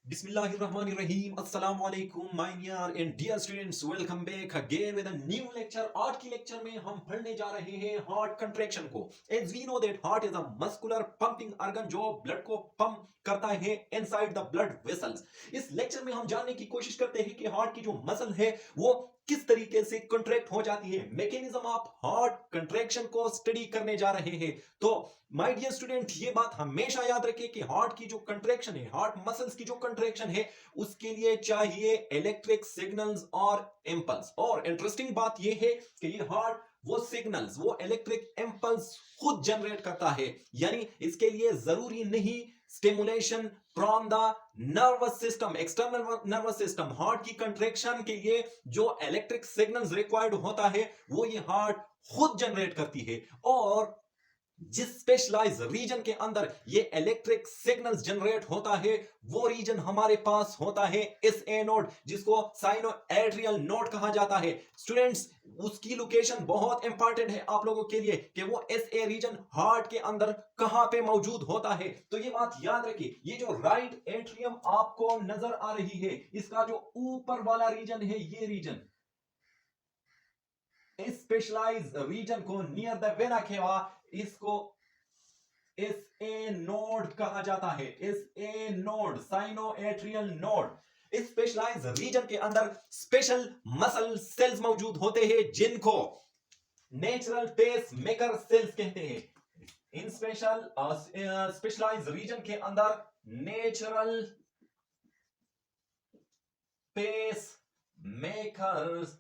Bismillahirrahmanirrahim. Assalamu alaikum, my dear and dear students. Welcome back again with a new lecture. आज की lecture में हम पढ़ने जा रहे हैं हार्ट कंट्रैक्शन को. As we know that heart is a muscular pumping organ जो ब्लड को पंप करता है इनसाइड द ब्लड वेसल्स. इस लेक्चर में हम जानने की कोशिश करते हैं कि हार्ट की जो मसल है वो किस तरीके से कंट्रैक्ट हो जाती है. मैकेनिज्म ऑफ हार्ट कंट्रैक्शन को स्टडी करने जा रहे हैं. तो माय डियर स्टूडेंट, ये बात हमेशा याद रखें कि हार्ट की जो कंट्रैक्शन है, हार्ट मसल्स की जो कंट्रैक्शन है, उसके लिए चाहिए इलेक्ट्रिक सिग्नल्स और इंपल्स. और इंटरेस्टिंग बात ये है कि ये हार्ट वो सिग्नल्स, वो इलेक्ट्रिक इंपल्स खुद जनरेट करता है. यानी इसके लिए जरूरी नहीं stimulation from the nervous system, external nervous system. Heart की कंट्रैक्शन के लिए जो इलेक्ट्रिक सिग्नल्स रिक्वायर्ड होता है वो ये हार्ट खुद जनरेट करती है. और जिस स्पेशलाइज रीजन के अंदर ये इलेक्ट्रिक सिग्नल्स जनरेट होता है वो रीजन हमारे पास होता है एस ए नोड, जिसको साइनो एड्रियल नोड कहा जाता है. स्टूडेंट्स, उसकी लोकेशन बहुत इंपॉर्टेंट है आप लोगों के लिए कि वो एस ए रीजन हार्ट के अंदर कहां पे मौजूद होता है. तो ये बात याद रखिए, ये जो राइट एट्रियम आपको नजर आ रही है, इसका जो ऊपर वाला रीजन है, ये रीजन, इस स्पेशलाइज रीजन को नियर द वेना केवा, इसको एस ए नोड कहा जाता है. S A node, cyano atrial node. इस स्पेशलाइज रीजन के अंदर स्पेशल मसल सेल्स मौजूद होते हैं जिनको नेचुरल पेस मेकर सेल्स कहते हैं. इन स्पेशलाइज रीजन के अंदर नेचुरल पेस मेकर्स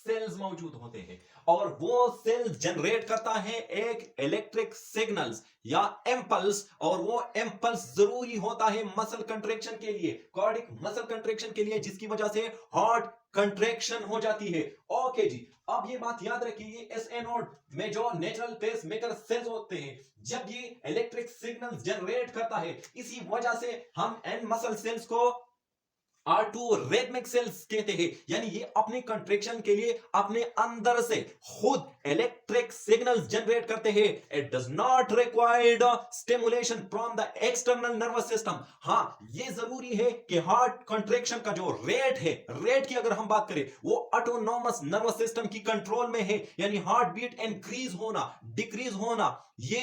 सेल्स मौजूद होते हैं और वो सेल जनरेट करता है एक इलेक्ट्रिक सिग्नल्स या इंपल्स. और वो इंपल्स जरूरी होता है मसल कंट्रैक्शन के लिए, कार्डिक मसल कंट्रैक्शन के लिए, जिसकी वजह से हार्ट कंट्रैक्शन हो जाती है. ओके जी, अब ये बात याद रखिए, एस ए नोड में जो नेचुरल पेस मेकर सेल्स होते हैं, जब ये इलेक्ट्रिक सिग्नल्स जनरेट करता है, इसी वजह से हम इन मसल सेल्स को R2 रेडमिक सेल्स कहते हैं. यानी ये अपने कंट्रैक्शन के लिए अपने अंदर से खुद इलेक्ट्रिक सिग्नल्स जनरेट करते हैं. It does not required stimulation from the external nervous system. हाँ, ये जरूरी है कि हार्ट कंट्रैक्शन का जो रेट है, रेट की अगर हम बात करें, वो ऑटोनॉमस नर्वस सिस्टम की कंट्रोल में है. यानी हार्ट बीट इंक्रीज होना, डिक्रीज होना, ये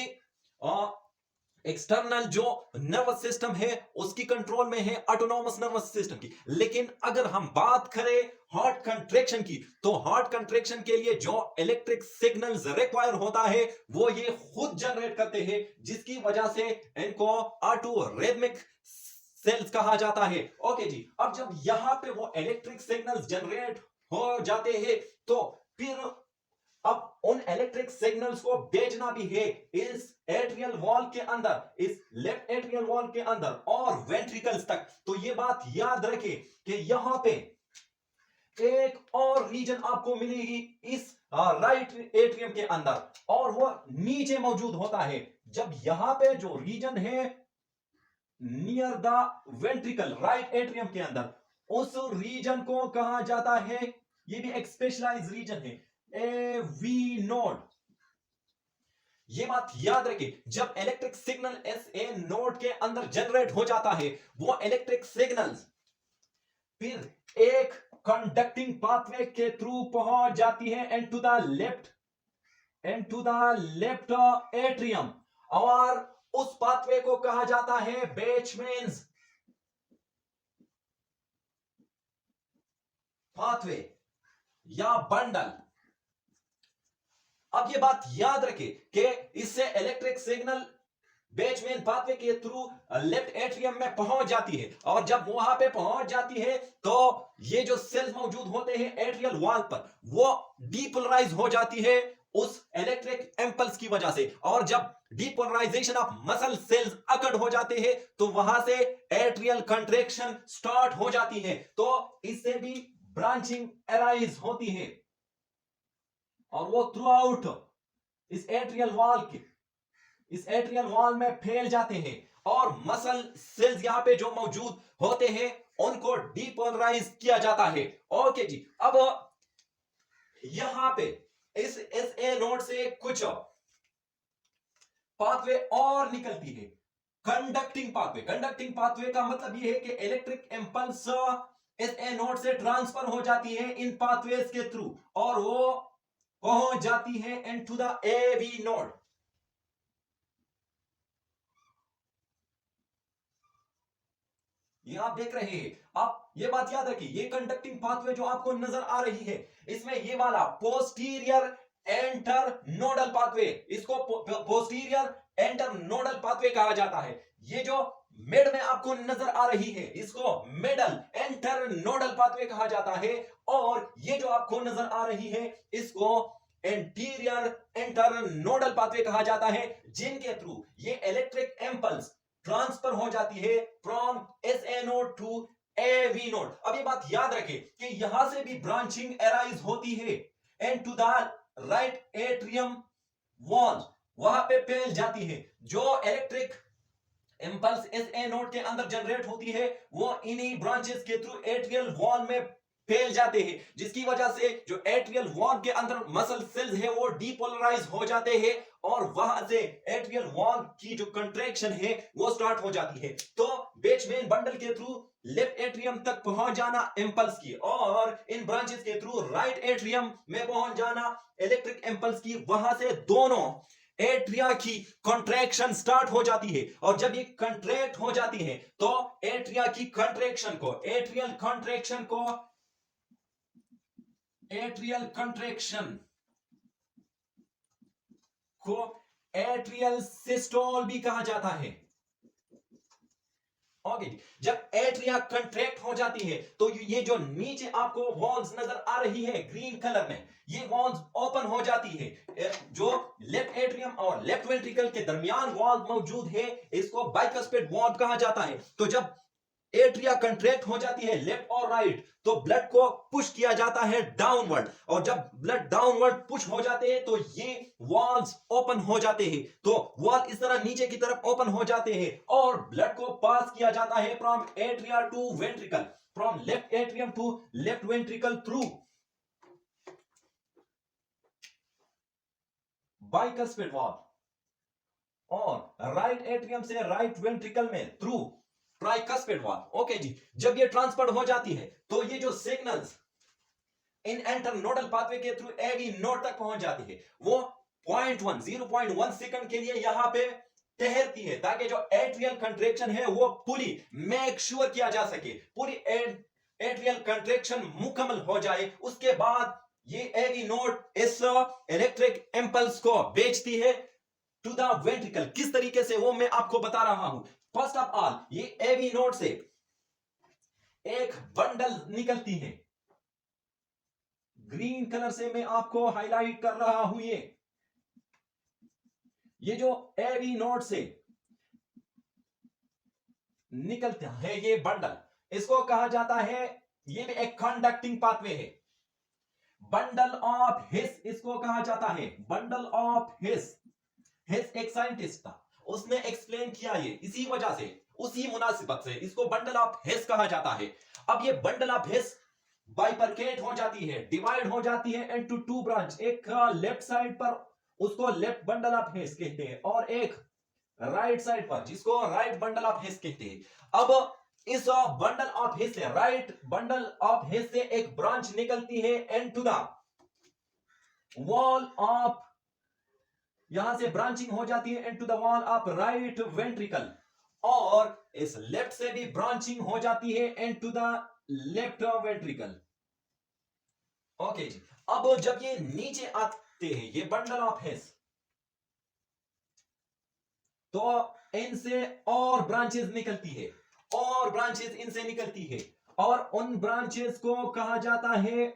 एक्सटर्नल जो नर्वस सिस्टम है उसकी कंट्रोल में है, ऑटोनॉमस नर्वस सिस्टम की. लेकिन अगर हम बात करें हार्ट कंट्रैक्शन की, तो हार्ट कंट्रैक्शन के लिए जो इलेक्ट्रिक सिग्नल्स रिक्वायर होता है वो ये खुद जनरेट करते हैं, जिसकी वजह से इनको R2 रेडमिक सेल्स कहा जाता है. ओके जी, अब जब यहां पे वो इलेक्ट्रिक सिग्नल्स जनरेट हो जाते हैं तो फिर अब उन इलेक्ट्रिक सिग्नल्स को भेजना भी है इस एट्रियल वॉल के अंदर, इस लेफ्ट एट्रियल वॉल के अंदर और वेंट्रिकल्स तक. तो ये बात याद रखें कि यहां पे एक और रीजन आपको मिलेगी इस राइट एट्रियम के अंदर, और वो नीचे मौजूद होता है. जब यहां पे जो रीजन है near the ventricle, right atrium के अंदर, उस रीजन को कहा जाता है, ये भी एक स्पेशलाइज रीजन है, ए वी नोड. ये बात याद रखिए, जब electric signal S A node के अंदर जनरेट हो जाता है, वो इलेक्ट्रिक सिग्नल्स फिर एक कंडक्टिंग पाथवे के थ्रू पहुंच जाती है इनटू द लेफ्ट एट्रियम, और उस पाथवे को कहा जाता है बेचमैन्स पाथवे या बंडल. अब ये बात याद रखें कि इससे इलेक्ट्रिक सिग्नल बेचमैन पाथवे के थ्रू लेफ्ट एट्रियम में पहुंच जाती है, और जब वहां पे पहुंच जाती है तो ये जो सेल्स मौजूद होते हैं एट्रियल वॉल पर, वो डीपोलराइज हो जाती है उस इलेक्ट्रिक इंपल्स की वजह से. और जब डीपोलराइजेशन ऑफ मसल सेल्स अकड़ हो जाते हैं तो वहां से एट्रियल कंट्रैक्शन स्टार्ट हो जाती है. तो इससे भी ब्रांचिंग अराइज होती है और वो थ्रू आउट इस एट्रियल वॉल में फैल जाते हैं, और मसल सेल्स यहां पे जो मौजूद होते हैं उनको डीपोलराइज किया जाता है. ओके जी, अब यहां पे इस एस ए नोड से कुछ पाथवे और निकलती है. कंडक्टिंग पाथवे का मतलब ये है कि इलेक्ट्रिक इंपल्स इस ए नोड से ट्रांसफर हो जाती है इन पाथवेज के थ्रू और वो पहुंच जाती है इनटू द एवी नोड। ये आप देख रहे हैं। आप ये बात याद रखिए, ये कंडक्टिंग पाथवे जो आपको नजर आ रही है, इसमें ये वाला पोस्टीरियर एंटर नोडल पाथवे, इसको पोस्टीरियर एंटर नोडल पाथवे कहा जाता है। ये जो मिड में आपको नजर आ रही है, इसको मिडल एंटर नोडल पाथवे कहा जाता है। और ये जो आपको नजर आ रही है, इसको एंटीरियर एंटर नोडल पाथवे कहा जाता है, जिनके थ्रू ये इलेक्ट्रिक इंपल्स ट्रांसफर हो जाती है from S A node to A V node. अब ये बात याद रखें कि यहां से भी ब्रांचिंग एराइज होती है and to the right atrium wall, वहां पे फैल जाती है। जो electric impulse S A node के अंदर जनरेट होती है, वो इन्हीं ब्रांचेस के थ्रू एट्रियल वॉल में फैल जाते हैं, जिसकी वजह से जो एट्रियल वॉल के अंदर मसल सेल्स है वो डीपोलराइज हो जाते हैं और वहां से एट्रियल वॉल की जो कंट्रैक्शन है वो स्टार्ट हो जाती है। तो बेचमेन बंडल के थ्रू लेफ्ट एट्रियम तक पहुंच जाना इंपल्स की, और इन ब्रांचेस के थ्रू राइट एट्रियम में पहुंच जाना इलेक्ट्रिक इंपल्स की। वहां से दोनों एट्रिया की कंट्रैक्शन स्टार्ट हो जाती है, और जब ये कंट्रैक्ट हो जाती है तो एट्रिया की कंट्रैक्शन को एट्रियल सिस्टोल भी कहा जाता है। ओके, जब एट्रिया कंट्रैक्ट हो जाती है तो ये जो नीचे आपको वॉल्स नजर आ रही है ग्रीन कलर में, ये वॉल्स ओपन हो जाती है। जो लेफ्ट एट्रियम और लेफ्ट वेंट्रिकल के दरमियान वॉल मौजूद है, इसको बाइकस्पेड वॉल कहा जाता है। तो जब एट्रिया कंट्रैक्ट हो जाती है लेफ्ट और राइट, तो ब्लड को पुश किया जाता है डाउनवर्ड, और जब ब्लड डाउनवर्ड पुश हो जाते हैं तो ये वॉल्स ओपन हो जाते हैं। तो वॉल इस तरह नीचे की तरफ ओपन हो जाते हैं और ब्लड को पास किया जाता है from atria to ventricle, from left atrium to left ventricle through bicuspid wall, और राइट एट्रियम से राइट वेंट्रिकल में थ्रू ट्राइकस्पेड वॉल। ओके जी, जब ये ट्रांसफर हो जाती है तो ये जो signals internodal pathway के थ्रू एवी नोड तक पहुंच जाती है, वो 0.1 सेकंड के लिए यहां पे ठहरती है, ताकि जो एट्रियल कंट्रैक्शन है वो पूरी मेक श्योर किया जा सके, पूरी एट्रियल कंट्रैक्शन मुकम्मल हो जाए। उसके बाद ये एवी नोड इस इलेक्ट्रिक इंपल्स को भेजती है टू द वेंट्रिकल। किस तरीके से वो मैं आपको बता रहा हूं। फर्स्ट ऑफ ऑल, ये एवी नोड से एक बंडल निकलती है, ग्रीन कलर से मैं आपको हाईलाइट कर रहा हूं। ये जो एवी नोड से निकलता है ये बंडल, इसको कहा जाता है, ये भी एक कंडक्टिंग पाथवे है। बंडल ऑफ हिस इसको कहा जाता है, बंडल ऑफ हिस। हिस एक साइंटिस्ट था, उसने एक्सप्लेन किया ये, इसी वजह से, उसी मुनासिबत से इसको बंडल ऑफ हिस कहा जाता है। अब ये बंडल ऑफ हिस बाइफरकेट हो जाती है, डिवाइड हो जाती है इनटू टू ब्रांच। एक लेफ्ट साइड पर उसको लेफ्ट बंडल ऑफ हिस कहते हैं, और एक राइट साइड पर जिसको राइट बंडल ऑफ हिस कहते हैं। अब इस बंडल ऑफ हिस से, राइट बंडल ऑफ हिस से एक ब्रांच निकलती है इनटू द वॉल ऑफ, यहां से ब्रांचिंग हो जाती है into the wall of right ventricle, और इस लेफ्ट से भी ब्रांचिंग हो जाती है into the left ventricle. Okay ji, अब जब ये नीचे आते हैं ये बंडल ऑफ हिस, तो इनसे और ब्रांचेस निकलती है, और ब्रांचेस इनसे निकलती है, और उन ब्रांचेस को कहा जाता है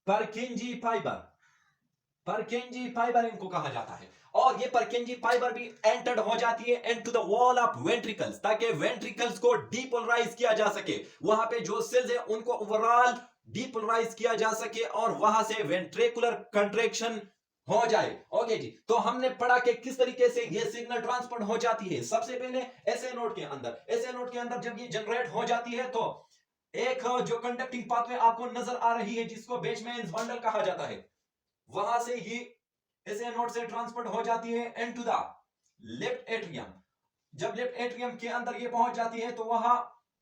परकिंजी फाइबर। परकिंजी फाइबर इनको कहा जाता है, और ये परकिंजी फाइबर भी एंटर्ड हो जाती है into the wall of ventricles, ताकि वेंट्रिकल्स को डीपोलराइज किया जा सके, वहां पे जो सेल्स है उनको ओवरऑल डीपोलराइज किया जा सके, और वहां से वेंट्रिकुलर कंट्रैक्शन हो जाए। ओके जी, तो हमने पढ़ा कि किस तरीके से ये सिग्नल ट्रांसफर हो जाती है। सबसे पहले एसए नोड के अंदर, एसए नोड के अंदर जब ये जनरेट हो जाती है तो एक जो कंडक्टिंग पाथवे आपको नजर आ रही है जिसको बेचमैन्स बंडल कहा जाता है, वहां से ये इस एनोड से ट्रांसफर हो जाती है इनटू द लेफ्ट एट्रियम। जब लेफ्ट एट्रियम के अंदर ये पहुंच जाती है तो वहां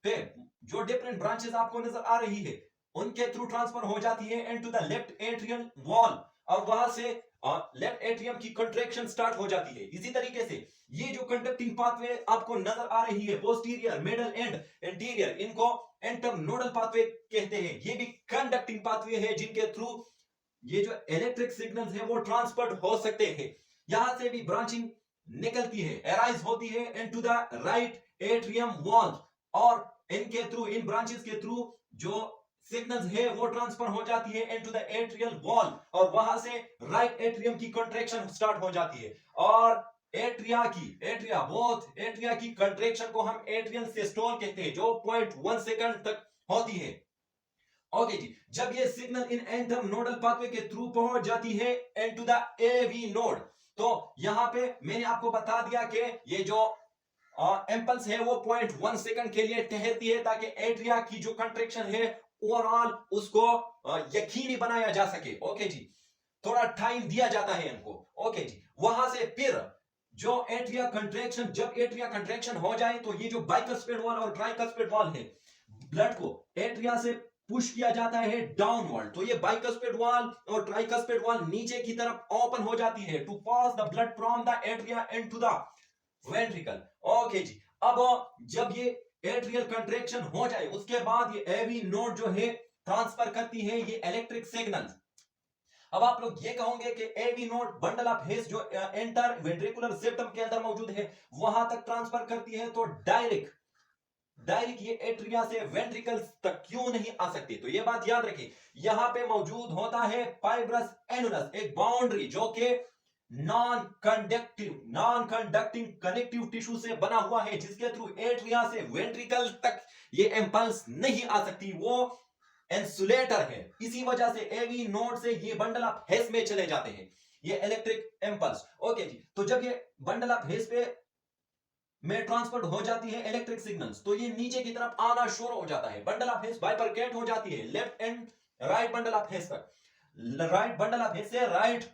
पे जो डिफरेंट ब्रांचेस आपको नजर आ रही है उनके थ्रू ट्रांसफर हो जाती है into the left atrium wall, और वहां से लेफ्ट एट्रियम की कंट्रैक्शन स्टार्ट हो जाती है। इसी तरीके से ये जो कंडक्टिंग पाथवे आपको नजर आ रही है, पोस्टीरियर, मिडल एंड इंटीरियर, इनको इंटरनोडल पाथवे कहते हैं। ये भी कंडक्टिंग पाथवे है जिनके थ्रू ये जो इलेक्ट्रिक सिग्नल्स है वो ट्रांसफर हो सकते हैं। यहां से भी ब्रांचिंग निकलती है, एराइज होती है into the right atrium wall, और इनके थ्रू, इन ब्रांचेस के थ्रू जो सिग्नल्स है वो ट्रांसफर हो जाती है इनटू द एट्रियल वॉल, और वहां से राइट एट्रियम की कंट्रैक्शन स्टार्ट हो जाती है। और एट्रिया की कंट्रैक्शन को हम एट्रियल सिस्टोल कहते हैं, जो 0.1 सेकंड तक होती है। ओके जी, जब ये सिग्नल इन एंटर नोडल पाथवे के थ्रू पहुंच जाती है इनटू द एवी नोड, तो यहां पे मैंने आपको बता दिया कि ये जो इंपल्स है वो 0.1 सेकंड के लिए ठहरती है, ताकि एट्रिया की जो कंट्रैक्शन है ओवरऑल उसको यकीनी बनाया जा सके। ओके जी, थोड़ा टाइम दिया जाता है इनको। ओके जी, वहां से फिर जो एट्रिया कंट्रैक्शन, जब एट्रिया कंट्रैक्शन हो जाए तो ये जो बाइकस्पेड वॉल और ट्राइकस्पेड वॉल है, ब्लड को एट्रिया से पुश किया जाता है डाउनवर्ड, तो ये बाइकस्पेड वॉल और ट्राइकस्पेड वॉल नीचे की तरफ ओपन हो जाती है to pass the blood from the atria into the ventricle. Okay ji, अब जब ये एट्रियल कंट्रैक्शन हो जाए उसके बाद ये एवी नोड जो है ट्रांसफर करती है ये इलेक्ट्रिक सिग्नल। अब आप लोग ये कहोगे कि एवी नोड बंडल ऑफ हेस जो एंटर वेंट्रिकुलर सिस्टम के अंदर मौजूद है वहां तक ट्रांसफर करती है, तो डायरेक्ट ये एट्रिया से वेंट्रिकल्स तक क्यों नहीं आ सकती? तो ये बात याद रखिए, यहां पे मौजूद होता है फाइब्रस एनुलस, एक बाउंड्री जो कि नॉन कंडक्टिंग कनेक्टिव टिश्यू से बना हुआ है, जिसके थ्रू एट्रिया से वेंट्रिकल तक ये इंपल्स नहीं आ सकती, वो इंसुलेटर है। इसी वजह से एवी नोड से ये बंडल ऑफ हेस में चले जाते हैं ये इलेक्ट्रिक इंपल्स। ओके जी, तो जब ये बंडल ऑफ हेस पे में ट्रांसफर हो जाती है इलेक्ट्रिक सिग्नल्स, तो ये नीचे की तरफ आना शुरू हो जाता है, बंडल ऑफ हेस बाइफरकेट हो जाती है left and right bundle of His तक। राइट बंडल ऑफ हेस से राइट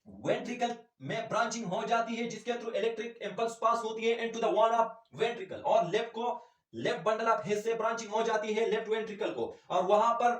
वेंट्रिकल में ब्रांचिंग हो जाती है, जिसके थ्रू इलेक्ट्रिक इंपल्स पास होती है into the wall of ventricle, और लेफ्ट बंडल ऑफ हेस से ब्रांचिंग हो जाती है लेफ्ट वेंट्रिकल को, और वहां पर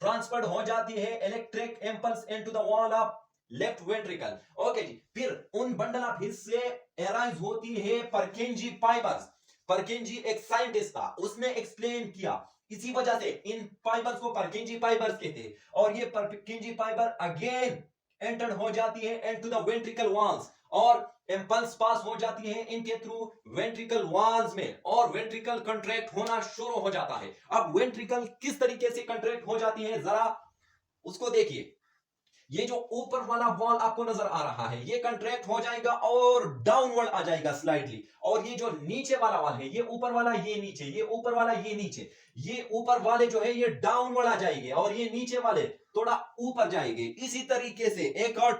ट्रांसफर्ड हो जाती है electric impulse into the wall of left ventricle. Okay ji, फिर उन बंडल ऑफ हेस से एराइज होती है परकिंजी फाइबर्स। परकिंजी एक साइंटिस्ट था, उसने एक्सप्लेन किया, इसी वजह से इन फाइबर्स को परकिंजी फाइबर्स कहते हैं, और ये परकिंजी फाइबर अगेन एंटर हो जाती है इनटू द वेंट्रिकल वॉल्स, और इंपल्स पास हो जाती है इनके थ्रू वेंट्रिकल वॉल्स में, और वेंट्रिकल कंट्रैक्ट होना शुरू हो जाता है। अब वेंट्रिकल किस तरीके से कंट्रैक्ट हो जाती है जरा उसको देखिए। ये जो ऊपर वाला वॉल आपको नजर आ रहा है ये कंट्रैक्ट हो जाएगा और डाउनवर्ड आ जाएगा स्लाइडली, और ये जो नीचे वाला वॉल है, ये ऊपर वाला ये नीचे, ये ऊपर वाला ये नीचे, ये ऊपर वाले जो है ये डाउनवर्ड आ जाएंगे, और ये नीचे वाले थोड़ा ऊपर जाएंगे। इसी तरीके से एक और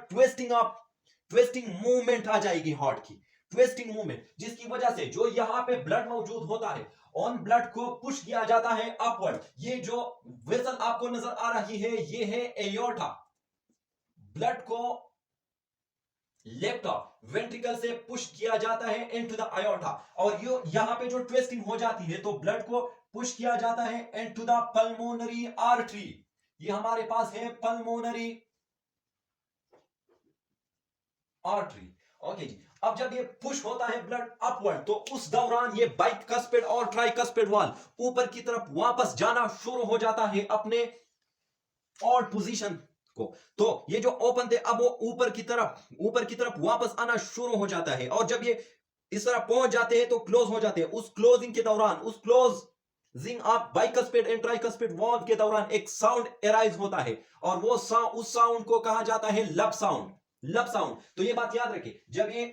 ट्विस्टिंग मूवमेंट आ जाएगी हार्ट की, ट्विस्टिंग मूवमेंट, जिसकी वजह से जो यहां पे ब्लड मौजूद होता है ऑन ब्लड को पुश किया जाता है अपवर्ड। ये जो वेसल आपको नजर आ रही है ये है एयोर्टा, ब्लड को लेफ्ट वेंट्रिकल से पुश किया जाता है इनटू द आयोटा, और ये यहां पे जो ट्विस्टिंग हो जाती है तो ब्लड को पुश किया जाता है इनटू द पल्मोनरी आर्टरी। ये हमारे पास है पल्मोनरी आर्टरी। ओके जी, अब जब ये पुश होता है ब्लड अपवर्ड तो उस दौरान ये बाइकस्पेड और ट्राइकस्पेड वॉल ऊपर की तरफ वापस जाना शुरू हो जाता है अपने ऑड पोजीशन को। तो ये जो ओपन थे अब वो ऊपर की तरफ वापस आना शुरू हो जाता है, और जब ये इस तरह पहुंच जाते हैं तो क्लोज हो जाते हैं। उस क्लोजिंग के दौरान, उस closing of bicuspid and tricuspid valve के दौरान एक साउंड एराइज होता है, और वो उस साउंड को कहा जाता है लब साउंड। तो ये बात याद रखिए, जब ये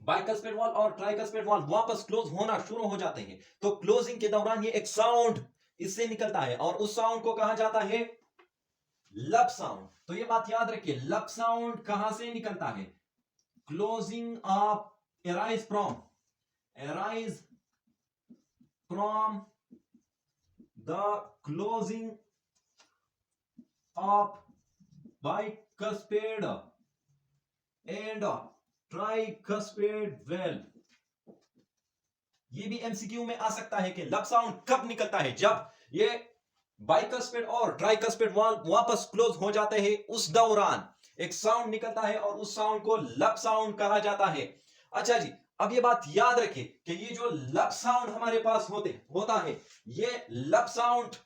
बाइकस्पेड वॉल और ट्राइकस्पेड वॉल वापस क्लोज होना शुरू हो जाते हैं तो क्लोजिंग के दौरान ये एक साउंड इससे निकलता है, और उस साउंड को कहा जाता है लब साउंड। तो ये बात याद रखिए, लब साउंड कहां से निकलता है? Closing of arise from the closing of bicuspid and tricuspid valve। ये भी एमसीक्यू में आ सकता है कि लब साउंड कब निकलता है, जब ये बाइकस्पिड और ट्राइकस्पिड वाल्व वापस क्लोज हो जाते हैं, उस दौरान एक साउंड निकलता है और उस साउंड को लब साउंड कहा जाता है। अच्छा जी, अब ये बात याद रखें कि ये जो लब साउंड हमारे पास होता है, ये लब साउंड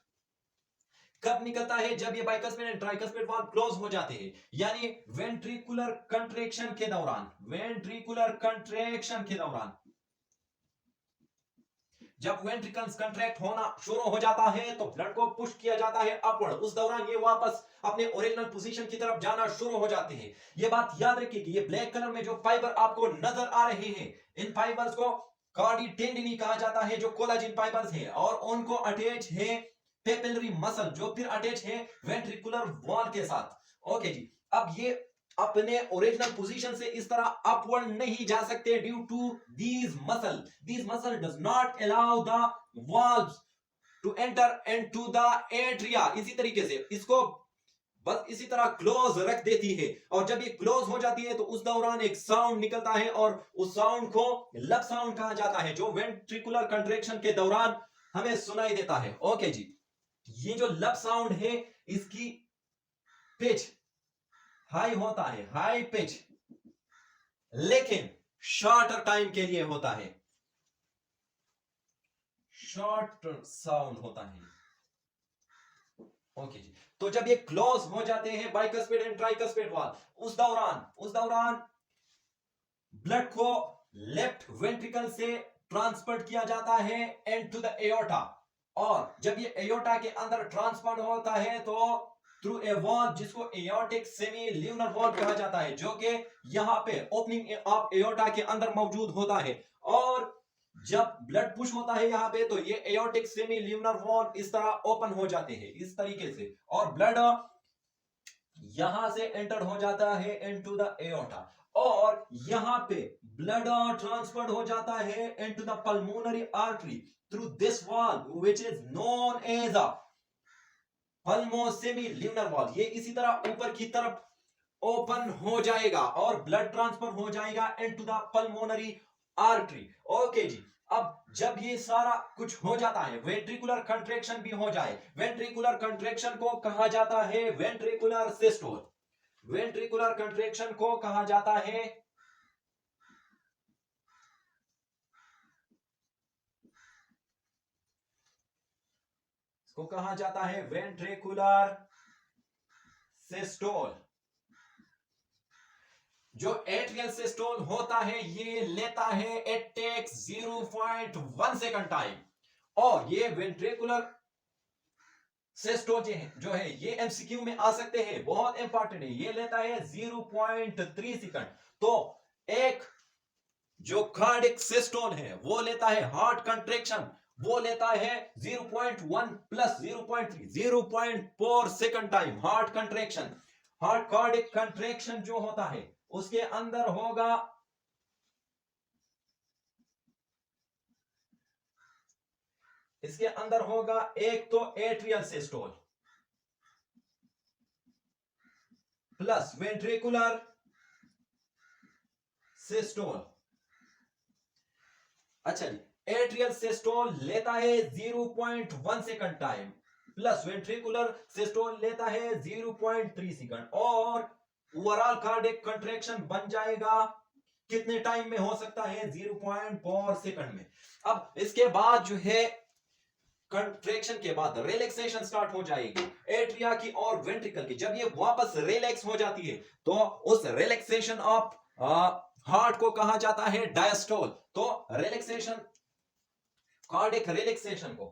कब निकलता है, जब ये bicuspid and tricuspid valve close हो जाते हैं, यानी वेंट्रिकुलर कंट्रैक्शन के दौरान। वेंट्रिकुलर कंट्रैक्शन के दौरान जब वेंट्रिकल्स कंट्रैक्ट होना शुरू हो जाता है तो ब्लड को पुश किया जाता है अपवर्ड, उस दौरान ये वापस अपने ओरिजिनल पोजीशन की तरफ जाना शुरू हो जाते हैं। ये बात याद रखिए कि ये ब्लैक कलर में जो फाइबर आपको नजर आ रहे हैं, इन फाइबर्स को कार्डी टेंडिनी कहा जाता है, जो कोलाजिन फाइबर्स है, और उनको अटैच है पेपिलरी मसल, जो फिर अटैच है वेंट्रिकुलर वॉल के साथ। ओके जी, अब ये अपने ओरिजिनल पोजीशन से इस तरह अपवर्ड नहीं जा सकते due to these muscle does not allow the valves to enter into the atria. इसी तरीके से इसको बस इसी तरह क्लोज रख देती है, और जब ये क्लोज हो जाती है तो उस दौरान एक साउंड निकलता है और उस साउंड को लब साउंड कहा जाता है, जो वेंट्रिकुलर कंट्रैक्शन के दौरान हमें सुनाई देता है। ओके जी, ये जो लब साउंड है इसकी पिच हाई होता है, हाई पिच, लेकिन शॉर्टर टाइम के लिए होता है, शॉर्ट साउंड होता है। ओके जी, तो जब ये क्लोज हो जाते हैं बाइकस्पिड एंड ट्राइकस्पिड वाल्व, उस दौरान ब्लड को लेफ्ट वेंट्रिकल से ट्रांसफर किया जाता है इनटू द एओर्टा, और जब ये एओर्टा के अंदर ट्रांसफर होता है तो थ्रू ए वॉल्व जिसको एओर्टिक सेमी ल्यूनर वॉल्व कहा जाता है, जो कि यहां पे ओपनिंग ऑफ एओर्टा के अंदर मौजूद होता है, और जब ब्लड पुश होता है यहां पे तो ये एओर्टिक सेमी ल्यूनर वॉल्व इस तरह ओपन हो जाते हैं इस तरीके से, और ब्लड यहां से एंटर हो जाता है इनटू द एओर्टा, और यहां पे ब्लड ट्रांसफर हो जाता है into the pulmonary artery through this valve which is known as a pulmo semi lunar valve. ये इसी तरह ऊपर की तरफ ओपन हो जाएगा और ब्लड ट्रांसफर हो जाएगा into the pulmonary artery. Okay ji, अब जब ये सारा कुछ हो जाता है, वेंट्रिकुलर कंट्रैक्शन भी हो जाए, वेंट्रिकुलर कंट्रैक्शन को कहा जाता है वेंट्रिकुलर सिस्टोल। वेंट्रिकुलर कंट्रैक्शन को कहा जाता है वेंट्रिकुलर सिस्टोल। जो एट्रियल सिस्टोल होता है ये लेता है, इट टेक्स 0.1 सेकंड टाइम, और ये वेंट्रिकुलर सिस्टोल जो है ये एमसीक्यू में आ सकते हैं, बहुत इंपॉर्टेंट है, ये लेता है 0.3 सेकंड। तो एक जो कार्डिक सिस्टोल है वो लेता है, हार्ट कंट्रैक्शन वो लेता है 0.1 plus 0.3 0.4 second time. Heart contraction, heart cardiac contraction जो होता है उसके अंदर होगा एक तो atrial systole plus ventricular systole. अच्छा जी, एट्रियल सिस्टोल लेता है 0.1 second time, plus ventricular systole लेता है 0.3 सेकंड, और ओवरऑल कार्डियक कंट्रैक्शन बन जाएगा कितने टाइम में हो सकता है, 0.4 सेकंड में। अब इसके बाद जो है कंट्रैक्शन के बाद रिलैक्सेशन स्टार्ट हो जाएगी एट्रिया की और वेंट्रिकल की। जब ये वापस रिलैक्स हो जाती है तो उस रिलैक्सेशन ऑफ हार्ट को कहा जाता है डायस्टोल। तो रिलैक्सेशन, कार्डियक रिलैक्सेशन को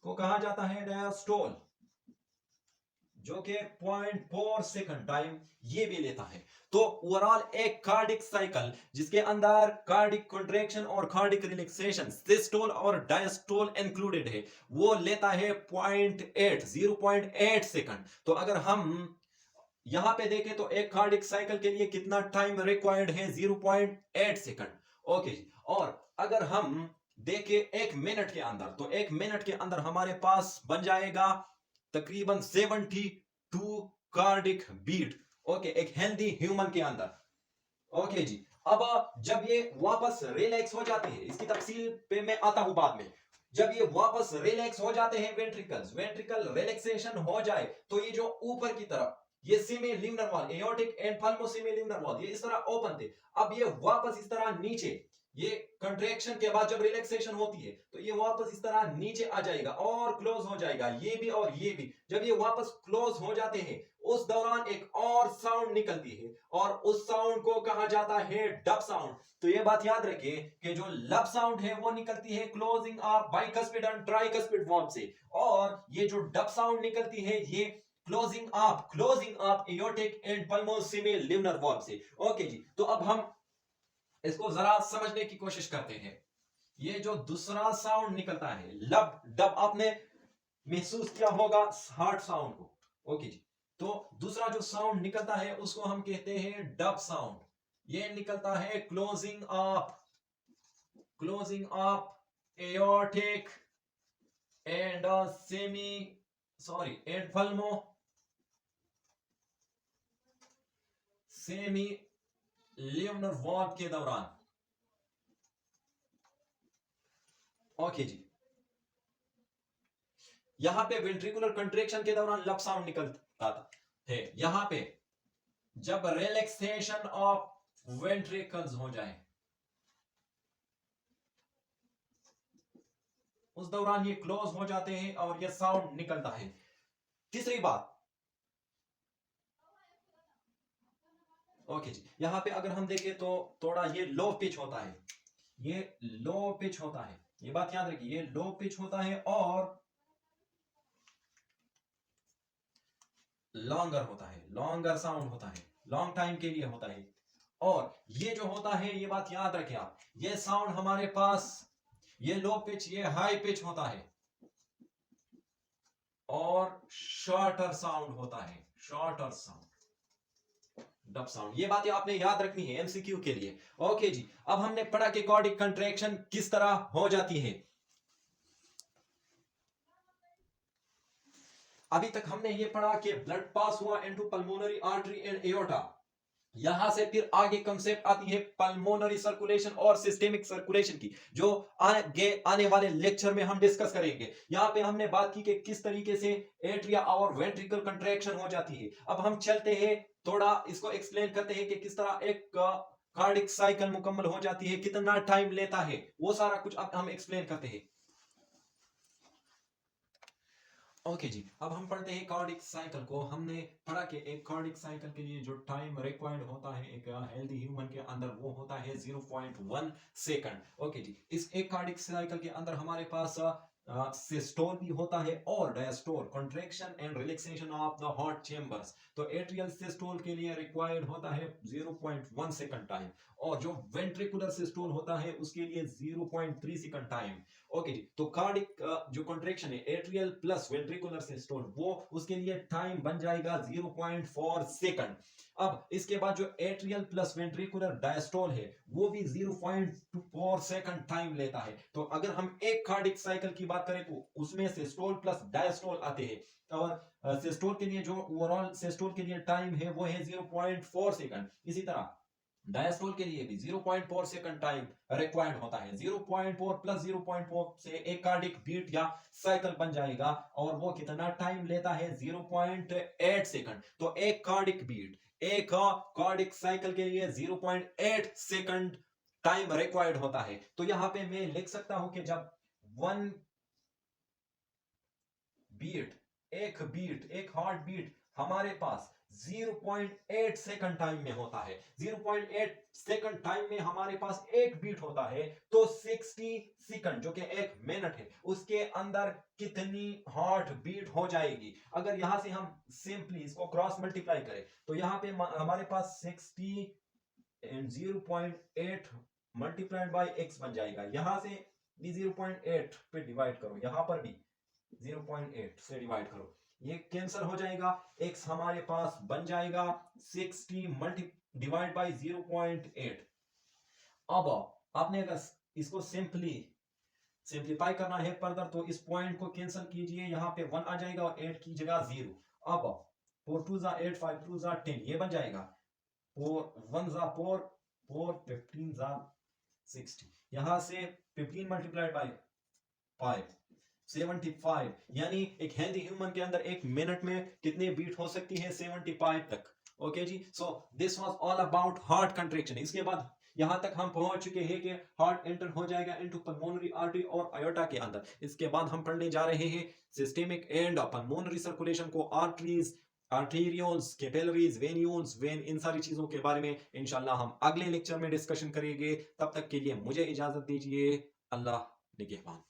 कहा जाता है डायस्टोल, जो कि 0.4 सेकंड टाइम ये भी लेता है। तो ओवरऑल एक कार्डिक साइकिल जिसके अंदर कार्डिक कंट्रैक्शन और कार्डिक रिलैक्सेशन, सिस्टोल और डायस्टोल इंक्लूडेड है, वो लेता है 0.8 सेकंड। तो अगर हम यहां पे देखें तो एक कार्डिक साइकिल के लिए कितना टाइम रिक्वायर्ड है, 0.8 सेकंड। ओके, और अगर हम देखिए 1 मिनट के अंदर, तो 1 मिनट के अंदर हमारे पास बन जाएगा तकरीबन 72 कार्डिक बीट। ओके, एक हेल्दी ह्यूमन के अंदर। ओके जी। अब जब ये वापस रिलैक्स हो जाते हैं, इसकी तफसील पे मैं आता हूं बाद में। जब ये वापस रिलैक्स हो जाते हैं, वेंट्रिकल्स, वेंट्रिकल रिलैक्सेशन हो जाए, तो ये जो ऊपर की तरफ ये सेमी लिम्नर वॉल, एयोर्टिक एंड पल्मोसेमी लिम्नर वॉल, ये इस तरह ओपन थे। अब ये वापस इस तरह नीचे, ये कंट्रैक्शन के बाद जब रिलैक्सेशन होती है तो ये वापस इस तरह नीचे आ जाएगा और क्लोज हो जाएगा, ये भी और ये भी। जब ये वापस क्लोज हो जाते हैं, उस दौरान एक और साउंड निकलती है और उस साउंड को कहा जाता है डब साउंड। तो ये बात याद रखिए कि जो लब साउंड है वो निकलती है closing of bicuspid and tricuspid valve से, और ये जो डब साउंड निकलती है ये closing of aortic and पल्मोसेमी लिम्नर valve से। ओके जी। तो अब हम इसको जरा समझने की कोशिश करते हैं। ये जो दूसरा साउंड निकलता है लब डब, आपने महसूस किया होगा हार्ट साउंड को। ओके जी। तो दूसरा जो साउंड निकलता है उसको हम कहते हैं डब साउंड। ये निकलता है closing of aortic and and pulmo semilunar valve के दौरान। ओके जी। यहां पे वेंट्रिकुलर कंट्रेक्शन के दौरान लब साउंड निकलता है। यहां पे जब रिलैक्सेशन ऑफ वेंट्रिकल्स हो जाए उस दौरान ये क्लोज हो जाते हैं और ये साउंड निकलता है। तीसरी बात, ओके जी, यहां पे अगर हम देखें तो थोड़ा ये लो पिच होता है, ये लो पिच होता है, ये बात याद रखिए, ये लो पिच होता है और लॉन्गर होता है, लॉन्गर साउंड होता है, लॉन्ग टाइम के लिए होता है। और ये जो होता है, ये बात याद रखिए आप, ये साउंड हमारे पास, ये लो पिच, ये हाई पिच होता है और शॉर्टर साउंड होता है, शॉर्टर साउंड, डब साउंड। ये बातें आपने याद रखनी है एमसीक्यू के लिए। ओके जी। अब हमने पढ़ा कि कार्डिक कंट्रैक्शन किस तरह हो जाती है। अभी तक हमने ये पढ़ा कि ब्लड पास हुआ into pulmonary artery and aorta. यहां से फिर आगे कंसेप्ट आती है पल्मोनरी सर्कुलेशन और सिस्टेमिक सर्कुलेशन की, जो आगे आने वाले लेक्चर में हम डिस्कस करेंगे। यहां पे हमने बात की कि किस तरीके से एट्रिया और वेंट्रिकल कंट्रैक्शन हो जाती है। अब हम चलते हैं, थोड़ा इसको एक्सप्लेन करते हैं कि किस तरह एक कार्डिक साइकिल मुकम्मल हो जाती है, कितना टाइम लेता है, वो सारा कुछ अब हम एक्सप्लेन करते हैं। ओके जी। अब हम पढ़ते हैं कार्डिक साइकिल को। हमने पढ़ा कि एक कार्डिक साइकिल के लिए जो टाइम रिक्वायर्ड होता है एक हेल्दी ह्यूमन के अंदर, वो होता है 0.1 सेकंड। ओके जी। इस एक कार्डिक साइकिल के अंदर हमारे पास सिस्टोल भी होता है और diastole, contraction and relaxation of the heart chambers. तो एट्रियल सिस्टोल के लिए रिक्वायर्ड होता है 0.1 सेकंड टाइम, और जो वेंट्रिकुलर सिस्टोल होता है उसके लिए 0.3 सेकंड टाइम। ओके जी। तो कार्डिक जो कॉन्ट्रैक्शन है एट्रियल प्लस वेंट्रिकुलर सिस्टोल, वो उसके लिए टाइम बन जाएगा 0.4 सेकंड। अब इसके बाद जो एट्रियल प्लस वेंट्रिकुलर डायस्टोल है वो भी 0.4 सेकंड टाइम लेता है। तो अगर हम एक कार्डिक साइकिल की बात करें तो उसमें सिस्टोल प्लस डायस्टोल आते हैं, और सिस्टोल के लिए जो ओवरऑल सिस्टोल के लिए टाइम है वो है 0.4 सेकंड। इसी तरह डायस्टोल के लिए भी 0.4 सेकंड टाइम रिक्वायर्ड होता है। 0.4 प्लस 0.4 से एक कार्डिक बीट या साइकिल बन जाएगा, और वो कितना टाइम लेता है, 0.8 सेकंड। तो एक कार्डिक बीट, एक कार्डिक साइकिल के लिए 0.8 सेकंड टाइम रिक्वायर्ड होता है। तो यहां पे मैं लिख सकता हूं कि जब वन बीट, एक हार्ट बीट हमारे पास 0.8 सेकंड टाइम में होता है, 0.8 सेकंड टाइम में हमारे पास एक बीट होता है, तो 60 सेकंड जो कि एक मिनट है, उसके अंदर कितनी हार्ट बीट हो जाएगी। अगर यहां से हम सिंपली इसको क्रॉस मल्टीप्लाई करें तो यहां पे हमारे पास 60 एंड 0.8 मल्टीप्लाइड बाय x बन जाएगा। यहां से भी 0.8 पे डिवाइड करो, यहां पर भी 0.8 से डिवाइड करो, ये कैंसिल हो जाएगा, x हमारे पास बन जाएगा 60 मल्टी डिवाइड बाय 0.8। अब आपने अगर इसको सिंपली सिंप्लीफाई करना है फर्दर, तो इस पॉइंट को कैंसिल कीजिए, यहाँ पे 1 आ जाएगा और 8 की जगह 0। अब 4 2 जा 8, 5 2 जा 10, ये बन जाएगा 4 1 जा 4, 4 15 जा 60, यहाँ से 15 मल्टीप्लाइड बाय 5 75, यानी एक हेल्दी ह्यूमन के अंदर एक मिनट में कितने बीट हो सकती है, 75 तक। ओके जी, so this was all about heart contraction. इसके बाद यहां तक हम पहुंच चुके हैं कि हार्ट एंटर हो जाएगा इनटू पल्मोनरी आर्टरी और आयोटा के अंदर। इसके बाद हम पढ़ने जा रहे हैं सिस्टेमिक एंड पल्मोनरी सर्कुलेशन को, arteries, arterioles, capillaries, venules, vein, इन सारी चीजों के बारे में इंशाल्लाह हम अगले लेक्चर में डिस्कशन करेंगे। तब तक के लिए मुझे इजाजत दीजिए। अल्लाह निगहबान।